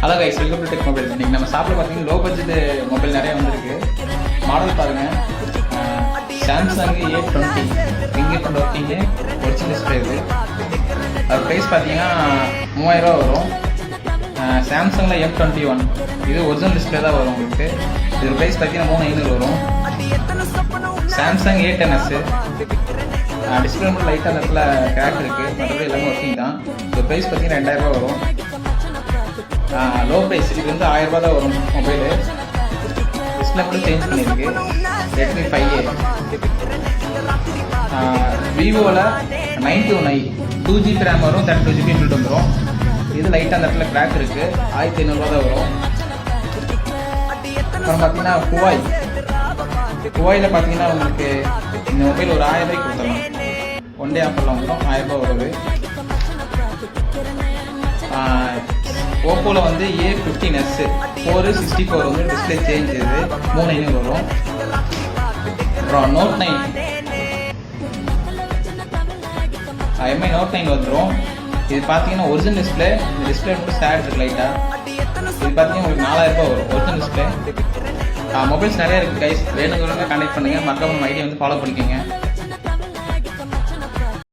Hello guys, welcome to tech mobile. இன்றைக்கி நம்ம ஷாப்பில் பார்த்தீங்கன்னா லோ பட்ஜெட் மொபைல் நிறைய வந்திருக்கு. மாடல் பாருங்கள், Samsung A20 finger print working original display இது. அது ப்ரைஸ் பார்த்தீங்கன்னா 3000 வரும். சாம்சங்கில் M21 இது ஒரிஜினல் டிஸ்பிளே தான் வரும் உங்களுக்கு. இது ப்ரைஸ் பார்த்தீங்கன்னா 3500 வரும். சாம்சங் A10s டிஸ்பிளே மட்டும் லைட்டாக அந்த இடத்துல கிராக் இருக்குது, மற்றபடி எல்லாமே ஒர்க்கிங் தான். இது ப்ரைஸ் பார்த்தீங்கன்னா 2000 வரும். லோ ப்ரைஸ் இது வந்து 1000 ரூபா தான் வரும் மொபைலு. டிஸ்பிளே மட்டும் சேஞ்ச் பண்ணியிருக்கு. Redmi 5A. விவோவில் 91i 2GB RAM வரும், 32GB இன்பில்ட் வந்துடும். இது லைட்டாக அந்த இடத்துல கிராக் இருக்குது, 1500 ரூபா தான் வரும். அப்புறம் பார்த்தீங்கன்னா ஹுவாயில் பார்த்தீங்கன்னா உங்களுக்கு இந்த மொபைல் ஒரு 1000 ரூபாய்க்கு கொடுத்துடலாம். ஒன் டே ஆஃபரில் வந்துடும், 1000 ரூபா வருது. ஓப்போவில் வந்து A15s 464 வந்து டிஸ்பிளே சேஞ்ச் இது 3500 வரும். அப்புறம் Note 9 MI Note 9 வந்துடும். இது பார்த்தீங்கன்னா ஒரிஜினல் டிஸ்பிளே. இந்த டிஸ்பிளே மட்டும் சேட் இருக்கு லைட்டாக. இது பார்த்தீங்கன்னா உங்களுக்கு 4000 ரூபா வரும் ஒரிஜினல் டிஸ்பிளே. மொபைல்ஸ் நிறைய இருக்குது கைஸ், வேணுங்கிறவங்க கான்டெக்ட் பண்ணுங்கள். மறக்காம நம்ம ஐடியா வந்து ஃபாலோ பண்ணிக்கோங்க.